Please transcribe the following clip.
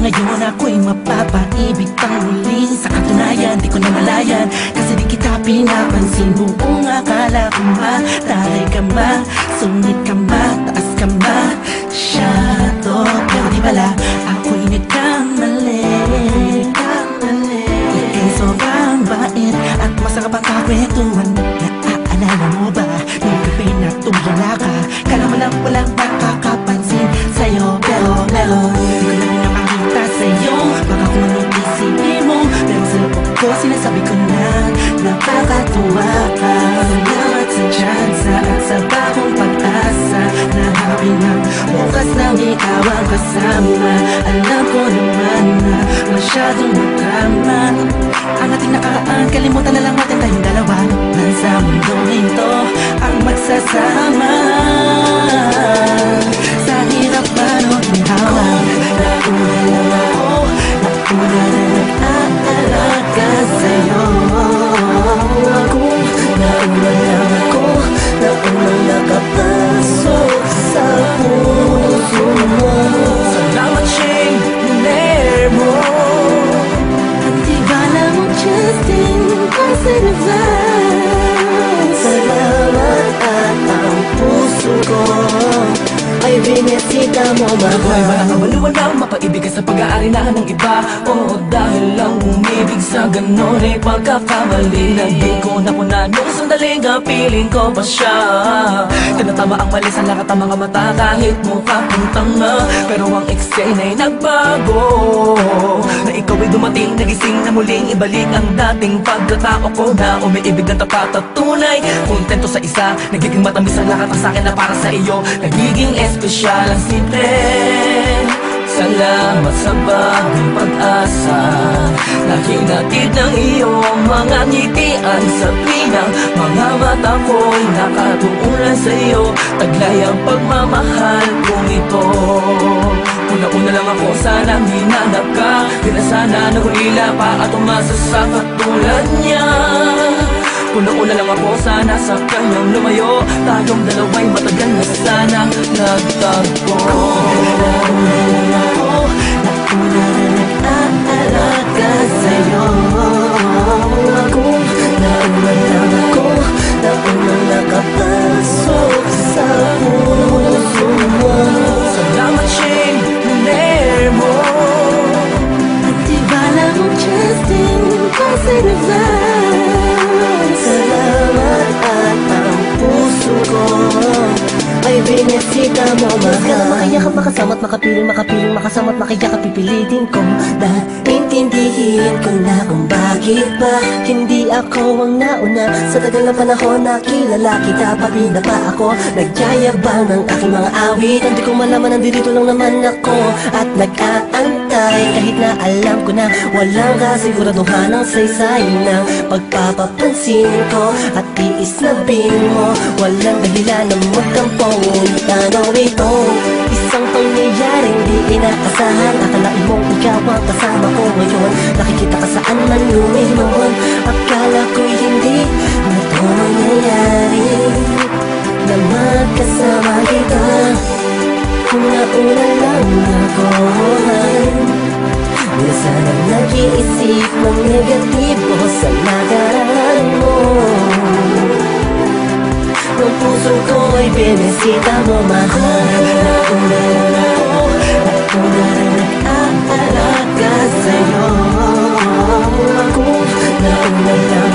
Ngayon ako'y mapapaibig pang muling. Sa katunayan, di ko namalayan, kasi di kita pinapansin. Buong akala ko mataray ka ba, sungit ka ba, taas ka ba, shadow. Pero di pala, ako'y nagkamali. Ika'y sobrang bait at masarap ang kakwentuhan. Naaalala mo ba, nung gabi na tumula ka, kala mo lang walang nakakapansin sa'yo. Pero meron, di ko lang pinapakita sa'yo. Baka kung anong isipin mo, pero sa loob ko sinasabi ko na napakatuwa ka. Salamat sa tsansa at sa bagong pag-asa na habi ng bukas nang ikaw ang kasama. Alam ko naman na masyadong magkama ang ating nakaraan, kalimutan na lang natin tayong dalawa. Nasa mundong ito ang magsasama. Sa hirap man o ginhawa, nauna lang ako, nauna na nag-aalaga sa'yo. Nauna lang ako, nauna nakapasok sa puso mo. Salamat siyang niner mo. At iba lang Justin Conservan. Salamat at ang puso ko ay binisita mo, mahal. Ako'y walang kabaluan lang mapaibig sa pag-aari na ng iba. Oo, dahil lang umibig sa ganon ay pagkakamali. Naging ko na nung sandaling piling ko pa siya. Tinatama ang mali sa lahat ng mga mata kahit mukha kang tanga. Pero ang eksena ay nagbago, na ikaw ay dumating, nagising na muling ibalik ang dating pagkatao ko na umiibig ng tapat at tunay. Kontento sa isa, nagiging matamis ang lahat ang sakin na para sa iyo. Nagiging espesyal ang simple. Salamat sa bagong pag-asa na hinatid ng iyong mga ngitian. Sa pinang mga mata ko'y nakatuunan sa iyo. Taglay ang pagmamahal kong ito. Una-una lang ako, sanang hinanap ka. Di na sana nahulila pa at umasa sa katulad niya. Una-una lang ako, sana sa kanyang lumayo. Tayong dalawa'y matagal na sanang nagtagpo. Nauna na nag-aalaga sa'yo. Nauna lang ako, nauna nakapasok sa puso mo. Salamat siyang niner mo. At iba lang Justin Conservan. Salamat at ang puso ko ay binisita mo, mahal. Ka na makayakap, makasama't makapiling, makasama't makayakap, pipilitin ko na intindihin ko na kung bakit ba hindi ako ang nauna. Sa tagal na panahon na kilala kita, pati na pa ako nagyayabang ng aking mga awit. Hindi ko malaman, nandito lang naman ako at nag-aantay. Kahit na alam ko na walang kasiguraduhan ang saysay ng pagpapapansin ko at tiis na mo. Walang dahilan na magkampong tanong ito. Isang pangyayaring di inaasahan. Akalain mong ikaw ang kasama ko ngayon. Nakikita ka saan man luminon. Akala ko'y hindi na ito mangyayari, na magkasama kita. Una-una lang ako, na sanang nag-iisip ng negatibo sa nakaraan mo. Ang puso ko ay binisita mo, mahal. Nauna lang ako, nauna rin nag-aalaga sa'yo. Nauna lang